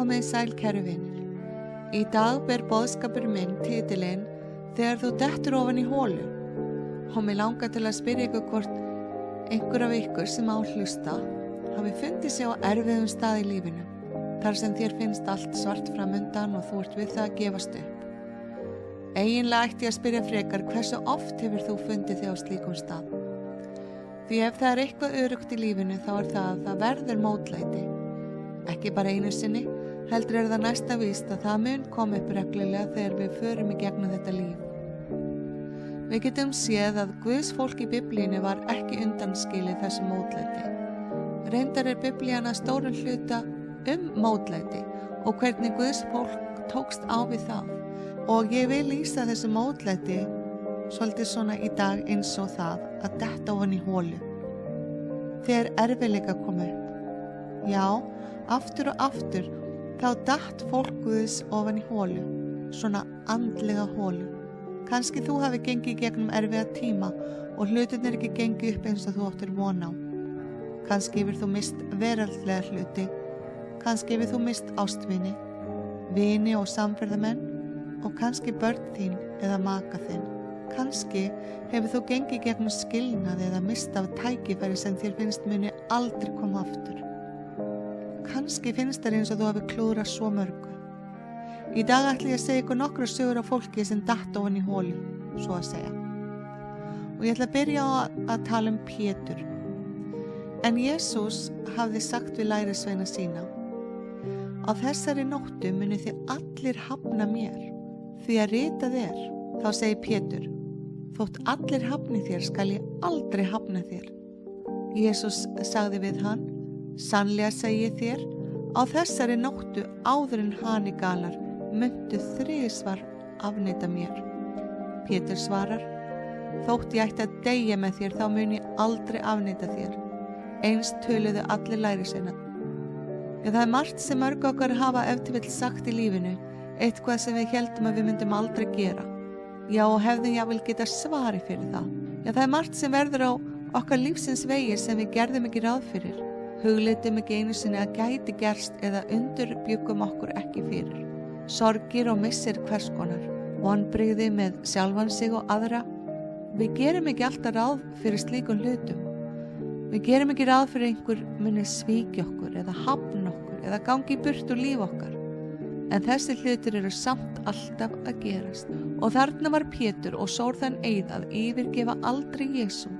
Komið sæl kæru vinir. Í dag ber boðskapur minn titilinn Þegar þú dettur ofan í holu. Og mig langar til að spyrja ykkur hvort einhver af ykkur sem á hlusta hafi fundið sig á erfiðum stað í lífinu, þar sem þér finnst allt svart framundan og þú ert við það að gefast upp. Eiginlega ætti ég að spyrja frekar hversu oft hefur þú fundið þig á slíkum stað? Því ef það er eitthvað öruggt í lífinu þá er það að það verður mótlæti. Ekki bara einu sinni, heldur er það næsta víst að það mun koma upp reglulega þegar við förum í gegnum þetta líf. Við getum séð að Guðs fólk í Biblíunni var ekki undanskilið þessu mótlæti. Reyndar er Biblían að stórum hluta mótlæti og hvernig Guðs fólk tókst á við það. Og ég vil lýsa þessu mótlæti svolítið svona í dag eins og það að detta ofan í holu. Þegar erfiðleika kom upp. Já, aftur og aftur þá datt fólk Guðs ofan í holu, svona andlega holu. Kannski þú hafi gengið gegnum erfiða tíma og hlutirnir ekki gengið upp eins og þú áttir von á. Kannski hefur þú mist veraldlega hluti, kannski hefur þú mist ástvini, vini og samferðamenn og kannski börn þín eða maka þinn. Kannski hefur þú gengið gegnum skilnað eða mist af tækifæri sem þér finnst muni aldrei koma aftur. Kannski finnst þér eins og þú hafi klúðrað svo mörgu. Í dag ætla ég að segja ykkur nokkrar sögur af fólki sem datt ofan í holu, svo að segja. Og ég ætla að byrja á að tala um Pétur. En Jesús hafði sagt við lærisveina sína: Á þessari nóttu munu þið allir hafna mér, því að ritað er. Þá segir Pétur: Þótt allir hafni þér skal ég aldrei hafna þér. Jesús sagði við hann: Sannlega segi ég þér, á þessari nóttu áður en hani galar muntu 3 afneita mér. Pétur svarar: Þótt ég ætti að deyja með þér þá mun ég aldrei afneita þér. Eins töluðu allir lærisveinar. Já, það er margt sem mörg okkar hafa ef til vill sagt í lífinu, eitthvað sem við héldum að við myndum aldrei gera. Já, og hefðum jafnvel geta svari fyrir það. Já, það er margt sem verður á okkar lífsins vegi sem við gerðum ekki ráð fyrir, hugleitum ekki einu sinni að gæti gerst eða undirbyggum okkur ekki fyrir. Sorgir og missir hvers konar, vonbrigði með sjálfan sig og aðra. Við gerum ekki alltaf ráð fyrir slíkum hlutum. Við gerum ekki ráð fyrir einhver muni svíkja okkur eða hafna okkur eða gangi burt úr líf okkar. En þessi hlutir eru samt alltaf að gerast. Og þarna var Pétur og sór þann eið að yfirgefa aldrei Jesú.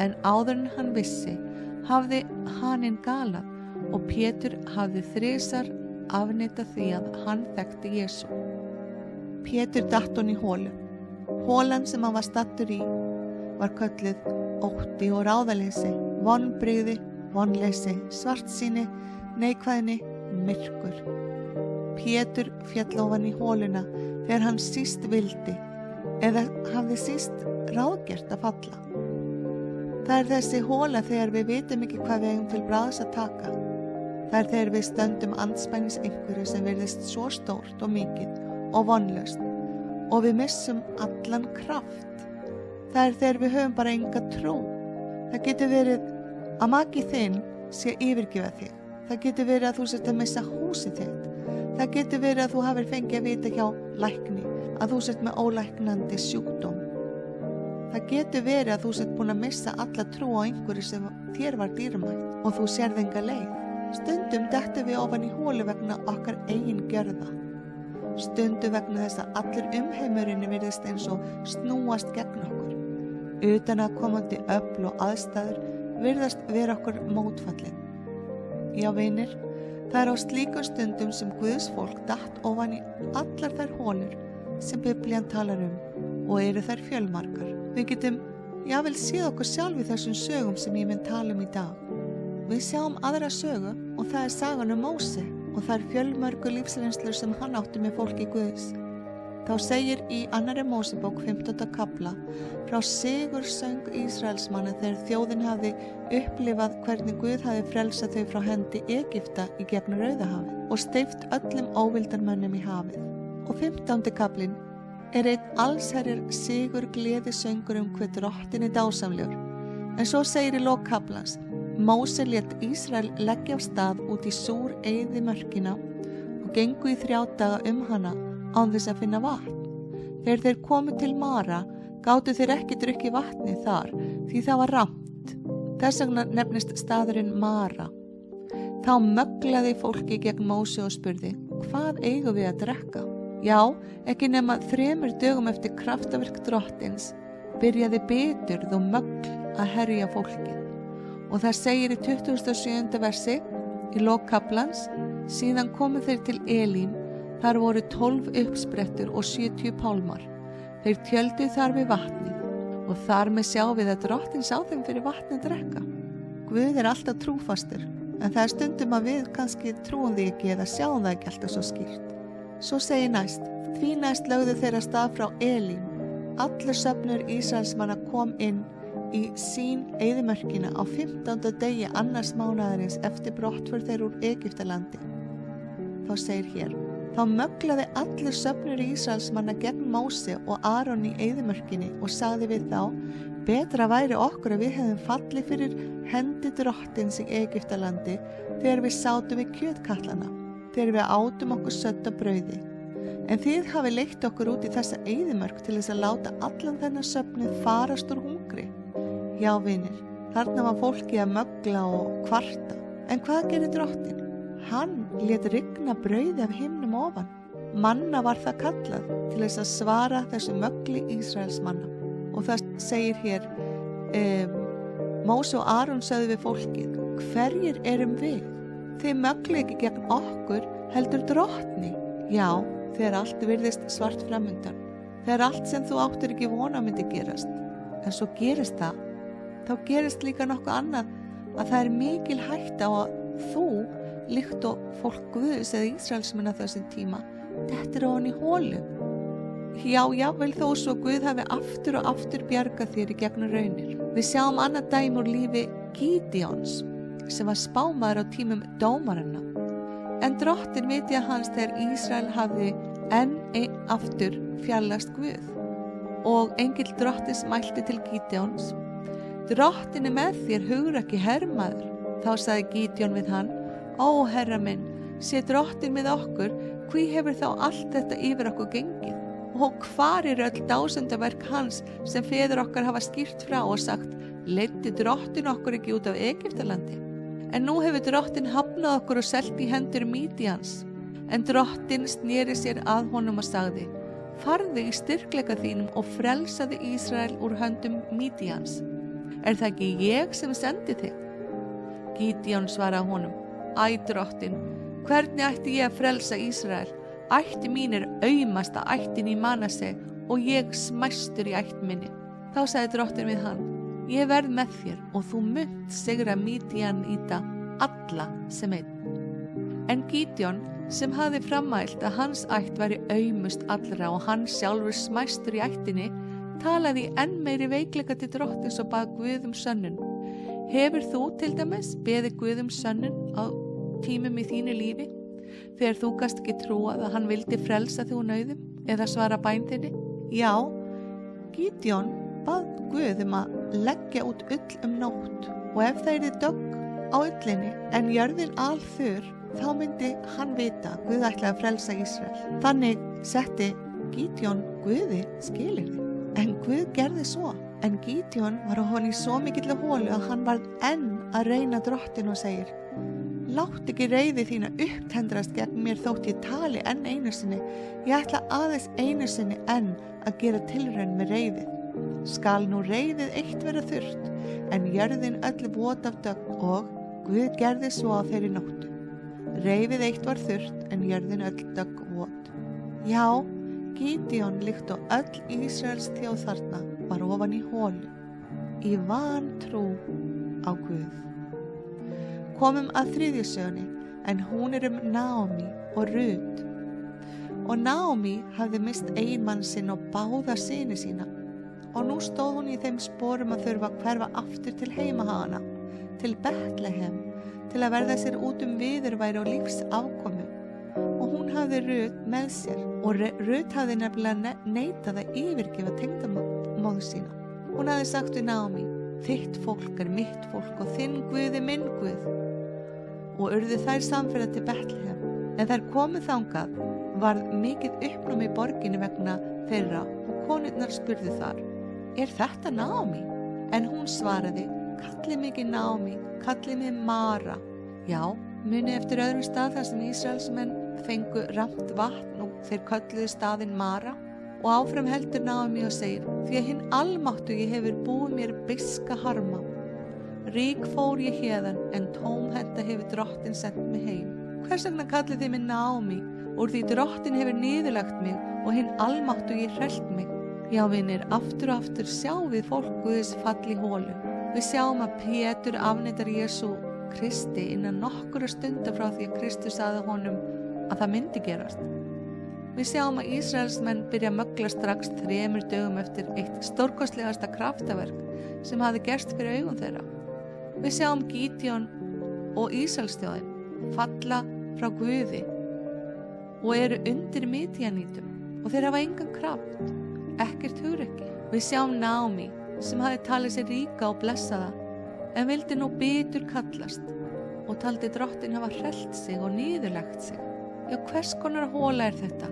En áður en hann vissi hafði haninn galað og Pétur hafði 3 afneitað því að hann þekkti Jesú. Pétur datt ofan í holu. Holan sem hann var staddur í var kölluð ótti og ráðaleysi, vonbrigði, vonleysi, svartsýni, neikvæðni, myrkur. Pétur féll ofan í holuna þegar hann síst vildi eða hafði síst ráðgert að falla. Það er þessi hola þegar við vitum ekki hvað við eigum til bragðs að taka. Það er þegar við stöndum andspænis einhverju sem virðist svo stórt og mikið og vonlaust og við missum allan kraft. Það er þegar við höfum bara enga trú. Það getur verið að maki þinn sé yfirgefa þig. Það getur verið að þú sért að missa húsið þitt. Það getur verið að þú hafir fengið að vita hjá lækni að þú sért með ólæknandi sjúkdóm. Það getur verið að þú sért búin að missa alla trú á einhverju sem þér var dýrmætt og þú sérð enga leið. Stundum dettum við ofan í holu vegna okkar eigin gjörða. Stundum vegna þess að allur umheimurinn virðist eins og snúast gegn okkur. Utan að komandi öfl og aðstæður virðast vera okkur mótfallin. Já, vinir, það er á slíkum stundum sem Guðs fólk datt ofan í allar þær holur sem Biblían talar og eru þær fjölmargar. Við getum jafnvel séð okkur sjálf í þessum sögum sem ég mun tala í dag. Við sjáum aðra sögu og það er sagan Móse og það er fjölmörgu lífsreynslur sem hann átti með fólki Guðs. Þá segir í 2. Mósebók 15. kafla frá sigursöng Ísraelsmanna þegar þjóðin hafði upplifað hvernig Guð hafði frelsað þau frá hendi Egypta í gegnum Rauðahafið og steypt öllum óvildarmönnum í hafið. Og 15. kaflinn er einn allsherjar sigur gleði söngur hve drottinn er dásamlegur. En svo segir í lok kaflans: Móse lét Ísrael leggja af stað út í súr eyðimörkina gengu í 3 daga hana án þess að finna vatn. Þegar þeir komu til Mara, gátu þeir ekki drukkið vatnið þar, því það var rangt. Þess vegna nefnist staðurinn Mara. Þá möglaði fólki gegn Móse og spurði, hvað eigum við að drekka? Já, ekki nema 3 dögum eftir kraftaverk drottins, byrjaði biturð og mögl að herja fólkið. Og það segir í 27. versi, í lok kaflans, síðan komu þeir til Elím, þar voru 12 uppsprettur og 70 pálmar. Þeir tjöldu þar við vatnið og þar með sjá við að drottin sá þeim fyrir vatni að drekka. Guð alltaf trúfastur, en það stundum að við kannski trúum því ekki eða sjáum það ekki alltaf svo skýrt. Svo segir næst, því næst lögðu þeirra stað frá Elím. Allur söfnur Ísraelsmanna kom inn í sín eyðimörkina á 15. degi annars mánaðarins eftir brottför þeir úr Egyptalandi. Þá segir hér, þá möglaði allur söfnur Ísraelsmanna gegn Móse og Aron í eyðimörkinni og sagði við þá, betra væri okkur að við hefðum fallið fyrir hendi drottins í Egyptalandi þegar við sátum við kjötkallana, þegar við átum okkur sött á brauði. En þið hafi leitt okkur út í þessa eyðimörk til þess að láta allan þennan söfnuð farast úr hungri. Já, vinir, þarna var fólkið að mögla og kvarta. En hvað gerir drottin? Hann lét rigna brauði af himnum ofan. Manna var það kallað til þess að svara þessu mögli Ísraelsmanna. Og það segir hér, Móse og Aron sögðu við fólkið, hverjir erum við? Þið mögli ekki gegn okkur, heldur drottni. Já, þegar allt virðist svart framundan. Þegar allt sem þú áttir ekki vona myndi gerast. En svo gerist það. Þá gerist líka nokkuð annað að það er mikil hætta á að þú, líkt og fólk Guðs eða Ísraelsmenn á þessum tíma, dettur ofan í holu. Já, jável þó svo Guð hafi aftur og aftur bjargað þér í gegnum raunir. Við sjáum annað dæmi úr lífi Gídeons, sem var spámaður á tímum dómaranna. En drottin vitja hans þegar Ísrael hafði enn aftur fjarlægst Guð. Og engill drottins mælti til Gídeons, drottin er með þér, hugrakki hermaður. Þá sagði Gídeon við hann, ó herra minn, sé drottin með okkur, hví hefur þá allt þetta yfir okkur gengið? Og hvar eru öll dásendaverk hans sem feður okkar hafa skýrt frá og sagt, leiddi drottin okkur ekki út af Egyptalandi? En nú hefur drottin hafnað okkur og selt í hendur Mídíans. En drottin sneri sér að honum og sagði, farðu í styrkleika þínum og frelsaði Ísrael úr höndum Mídíans. Er það ekki ég sem sendi þig? Gídeon svaraði honum, æ drottin, hvernig ætti ég að frelsa Ísrael? Ætti mín er aumasta ættin í Manasse og ég smæstur í ætt minni. Þá sagði drottin við hann, ég verð með þér og þú munt sigra Mídíaníta alla sem einn. En Gídeon, sem hafði framælt að hans ætt væri aumust allra og hann sjálfur smæstur í ættinni, talaði enn meiri veikleika til drottins og bað Guð sönnun. Hefur þú til dæmis beðið Guð sönnun á tímum í þínu lífi, þegar þú gast ekki trúað að hann vildi frelsa þig úr nauðum eða svara bæn þinni? Já, Gídeon bað Guð að leggja út ull nótt og ef það yrði dögg á ullinni en jörðin alþurr, þá myndi hann vita að Guð ætlaði að frelsa Ísrael. Þannig setti Gídeon Guði skilyrði. En Guð gerði svo. En Gídeon var ofan í svo mikilli holu að hann varð enn að reyna drottin og segir, látt ekki reiði þína upptendrast gegn mér þótt ég tali enn einu sinni. Ég ætla aðeins einu sinni enn að gera tilraun með reiðið. Skal nú reiðið eitt vera þurrt, en jörðin öll vot af dögg og Guð gerði svo á þeirri nóttu. Reiðið eitt var þurrt, en jörðin öll dögg vot. Já, Gídeon líkt og öll Ísraels þjóð þarna var ofan í holu, í vantrú á Guð. Komum að 3. sögunni, en hún Naomi og Rut. Og Naomi hafði mist eiginmann sinn og báða syni sína. Og nú stóð hún í þeim sporum að þurfa að hverfa aftur til heimahagana, til Betlehem, til að verða sér út viðurværi og lífsafkomu. Og hún hafði Rut með sér, og Rut hafði nefnilega neitað að yfirgefa tengdamóður sína. Hún hafði sagt við Naomi, þitt fólk mitt fólk og þinn Guð minn Guð. Og urðu þær samferða til Betlehem. En þær komu þangað, varð mikið uppnám í borginni vegna þeirra og konurnar spurðu þar: Er þetta Naomi? En hún svaraði: Kallið mig ekki Naomi, kallið mig Mara. Já, munið eftir öðrum stað þar sem Ísraelsmenn fengu rammt vatn og þeir kölluðu staðinn Mara. Og áfram heldur Naomi og segir: Því að hinn almáttugi hefur búið mér biska harma. Rík fór ég héðan, en tómhenta hefur drottin sent mig heim. Hvers vegna kallið þið mig Naomi? Úr því drottin hefur niðurlagt mig og hinn almáttugi hrellt mig. Já, vinir, aftur og aftur sjáum við fólk Guðs fall í hólu. Við sjáum að Pétur afneitar Jesú Kristi innan nokkura stundar frá því að Kristus sagði honum að það myndi gerast. Við sjáum að Ísraelsmenn byrja að mögla strax 3 dögum eftir eitt stórkostlegasta kraftaverk sem hafði gerst fyrir augum þeirra. Við sjáum Gídeon og Ísraelsþjóðin falla frá Guði og eru undir Midjanítum og þeir hafa engan kraft, ekkert hugrekki. Við sjáum Naomi sem hafði talið sér ríka og blessaða en vildi nú bitur kallast og taldi drottin hafa hrellt sig og niðurlagt sig. Já, hvers konar hóla er þetta?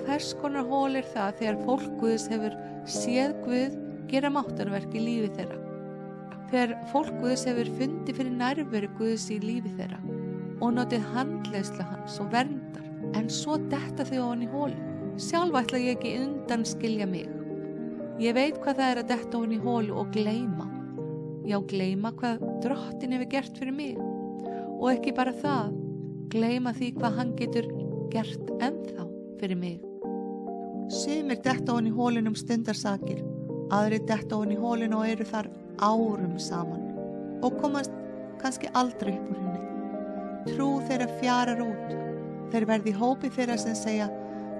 Hvers konar hóla er það þegar fólk Guðs hefur séð Guð gera máttarverk í lífi þeirra? Þegar fólk Guðs hefur fundið fyrir nærveru Guðs í lífi þeirra og notið handleiðslu hans og verndar, en svo detta þau ofan í hólu. Sjálf ætla ég ekki undan skilja mig. Ég veit hvað það er að detta ofan í hólu og gleyma. Já, gleyma hvað drottin hefur gert fyrir mig. Og ekki bara það, gleyma því hvað hann getur gert ennþá fyrir mig. Sumir detta ofan í hólunum stundarsakir, aðrir detta ofan í hólun og eru þar árum saman og komast kannski aldrei upp úr henni. Trú þeirra fjarar út. Þeir verði í hópi þeirra sem segja: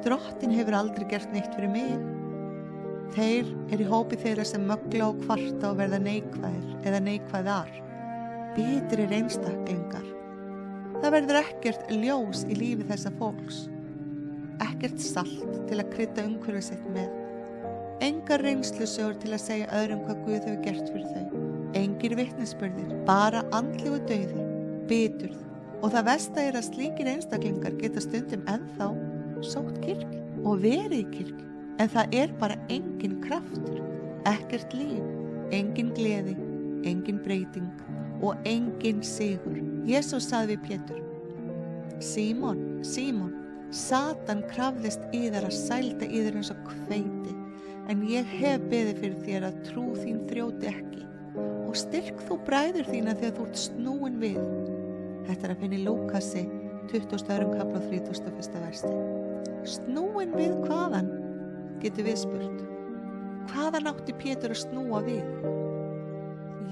Drottin hefur aldrei gert neitt fyrir mig. Þeir eru í hópi þeirra sem mögla og kvarta og verða neikvæðir eða neikvæðar. Bitrir einstaklingar. Það verður ekkert ljós í lífi þessa fólks. Ekkert salt til að krydda umhverfið sitt með. Engar reynslusögur til að segja öðrum hvað Guð hefur gert fyrir þau. Engir vitnisburðir, bara andlegu dauði, biturð. Og það versta er að slíkir einstaklingar geta stundum ennþá sótt kirkju og verið í kirkju. En það er bara engin kraftur, ekkert líf, engin gleði, engin breyting og engin sigur. Jesús sagði við Pétur: Símon, Símon, Satan krafðist yðar að sælda yður eins og hveiti, en ég hef beðið fyrir þér að trú þín þrjóti ekki, og styrk þú bræður þína þegar þú ert snúin við. Þetta er að finna í Lúkasi 22. kafla 31. versi. Snúin við hvaðan? Getur við spurt. Hvaðan átti Pétur að snúa við?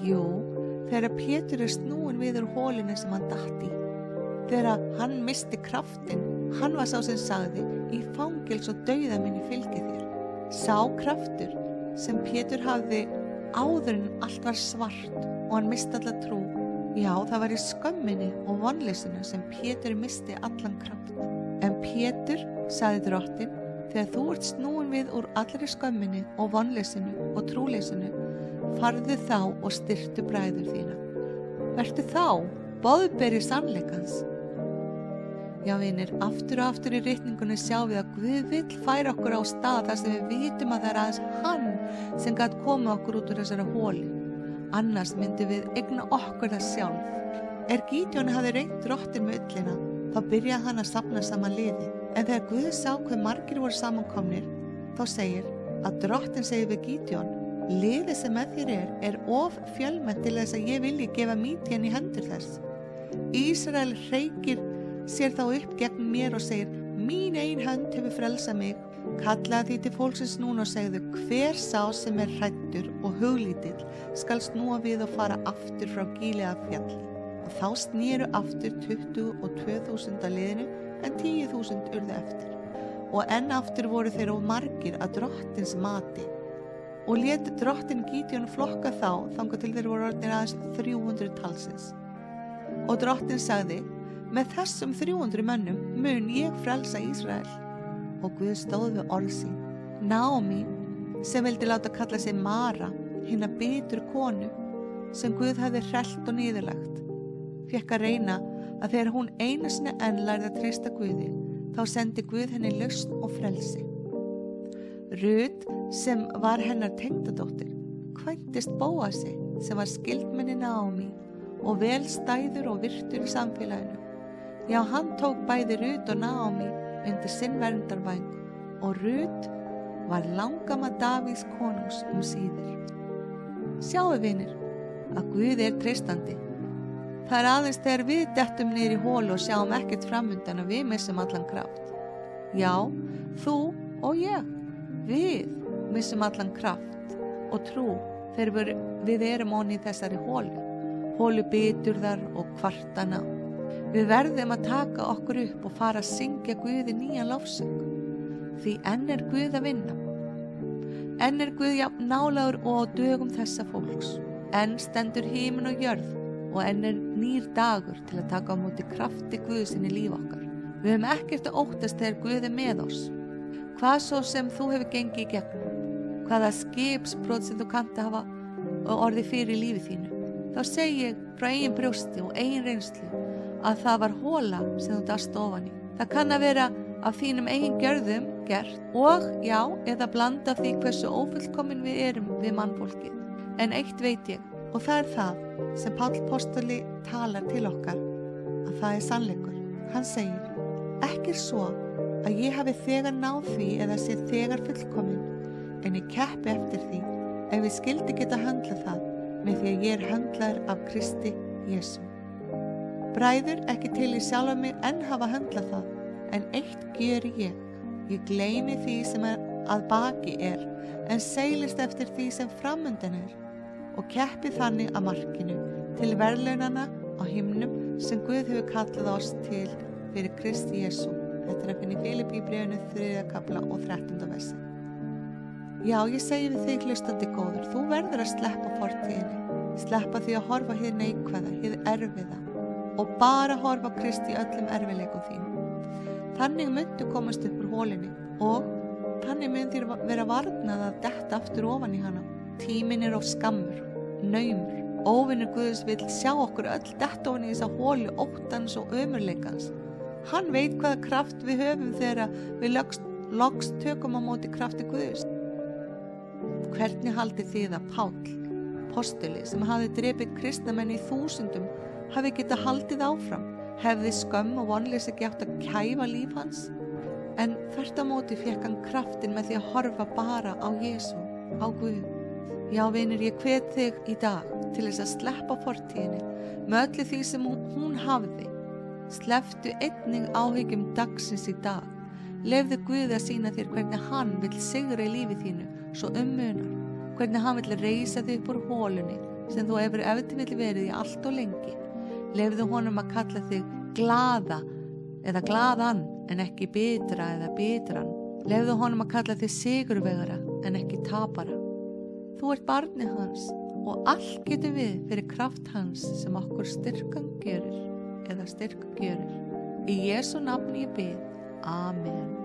Jú, þegar Pétur er snúin við úr hólinu sem hann datt í. Þegar hann misti kraftin, hann var sá sem sagði: Í fangils og dauða minni fylgi þér. Sá kraftur sem Pétur hafði áður en allt var svart og hann misti alla trú. Já, það var í skömminni og vonleysinu sem Pétur misti allan kraft. En Pétur, sagði drottin, þegar þú ert snúin við úr allri skömminni og vonleysinu og trúleysinu, farðu þá og styrktu bræður þína. Vertu þá boðberi sannleikans. Já, vinir, aftur og aftur í ritningunni sjáum við að Guð vill færa okkur á stað þar sem við vitum að það er aðeins hann sem gat komið okkur út úr þessara hóli. Annars myndi við eigna okkur það sjálf. Gídeon hafði reynt drottin með ullina, þá byrjaði hann að safna saman liði. En þegar Guð sá hve margir voru samankomnir, þá segir að drottin segir við Gídeon: Liðið sem með þér er of fjölmennt til þess að ég vilji gefa Mídjan í hendur þess. Ísrael hreykir sér þá upp gegn mér og segir: Mín ein hönd hefur frelsað mig. Kallaði því til fólksins núna og segðu: Hver sá sem er hræddur og huglítill skal snúa við og fara aftur frá Gílead fjalli. Og þá snéru aftur 22.000 að liðinu, en 10.000 urðu eftir. Og enn aftur voru þeir of margir að drottins mati. Og lét drottin Gídeon flokka þá þangað til þeir voru orðnir aðeins 300 talsins. Og drottin sagði: Með þessum 300 mönnum mun ég frelsa Ísrael. Og Guð stóð við orð sín. Naomi, sem vildi láta kalla sig Mara, hina bitru konu, sem Guð hafði hrellt og niðurlagt, fékk að reyna að þegar hún einu sinni enn lærði að treysta Guði, þá sendi Guð henni lausn og frelsi. Rut, sem var hennar tengdadóttir, kvæntist Bóasi, sem var skyldmenni Naomi og vel stæður og virtur í samfélaginu. Já, hann tók bæði Rut og Naomi undir sinn verndarvæng og Rut var langamma Davíðs konungs síðir. Sjáu vinir, að Guð er treystandi. Það aðeins þegar við dettum niður í holu og sjáum ekkert framundan að við missum allan kraft. Já, þú og ég, við missum allan kraft og trú þegar við erum onni í þessari holu biturðar og kvartana. Við verðum að taka okkur upp og fara að syngja Guði nýjan lofsöng, því enn er Guð að vinna. Enn er Guð jafn nálægur og á dögum þessa fólks. Enn stendur himinn og jörð og enn er nýr dagur til að taka á móti krafti Guðsinn í líf okkar. Við höfum ekkert að óttast þegar Guð er með oss. Hvað svo sem þú hefur gengið í gegnum, hvaða skipsbrot sem þú kannt að hafa orðið fyrir í lífi þínu, þá segi ég frá eigin brjósti og eigin reynslu að það var hola sem þú dast ofan í. Það kann að vera af þínum eigin gjörðum gert og já, eða blanda af því hversu ófullkomin við erum við mannfólkið. En eitt veit ég, og það er það sem Páll postuli talar til okkar, að það er sannleikur. Hann segir, ekki er svo að ég hafi þegar náð því eða sé þegar fullkomin, en ég keppi eftir því ef ég skildi geta höndla það með því að ég er höndlaður af Kristi Jesú. Bræður, ekki til ég sjálfa mig enn hafa höndlað það, en eitt gjöri ég. Ég gleymi því sem að baki er, en seilist eftir því sem framundan er og keppi þannig að markinu til verðlaunana á himnum sem Guð hefur kallað oss til fyrir Kristi Jesú. Þetta er að finna í Filippíbréfinu 3. kafla og 13. versi. Já, ég segi við þig hlustandi góður, þú verður að sleppa fortíðinni, sleppa því að horfa hið neikvæða, hið erfiða og bara horfa á Kristi í öllum erfiðleikum þínum. Þannig myndu komast upp úr holinni og þannig mynd þér vera varnað að detta aftur ofan í hana. Tíminn er of skammur, naumur. Óvinur Guðs vill sjá okkur öll detta ofan í þessa holu óttans og ömurleikans. Hann veit hvaða kraft við höfum þegar við loks tökum á móti krafti Guðs. Hvernig haldið þið að Páll, postuli sem hafði drepið kristnamenn í 1000, hafi getað haldið áfram? Hefði skömm og vonleysi ekki átt að kæfa líf hans? En þvert á móti fékk hann kraftin með því að horfa bara á Jesú, á Guð. Já, vinur, ég hvet þig í dag til þess að sleppa fortíðinni með öllu því sem hún hafði. Slepptu einnig áhyggjum dagsins í dag. Leyfðu Guð að sýna þér hvernig hann vill sigra í lífi þínu svo munar, hvernig hann vill reisa þig upp úr holunni sem þú hefur ef til vill verið í allt og lengi. Leyfðu honum að kalla þig glaða eða glaðan en ekki bitra eða bitran. Leyfðu honum að kalla þig sigurvegara en ekki tapara. Þú ert barnið hans og allt getum við fyrir kraft hans sem okkur styrkan gerir eða styrk gerir. Í Jesú nafni ég bið. Amen.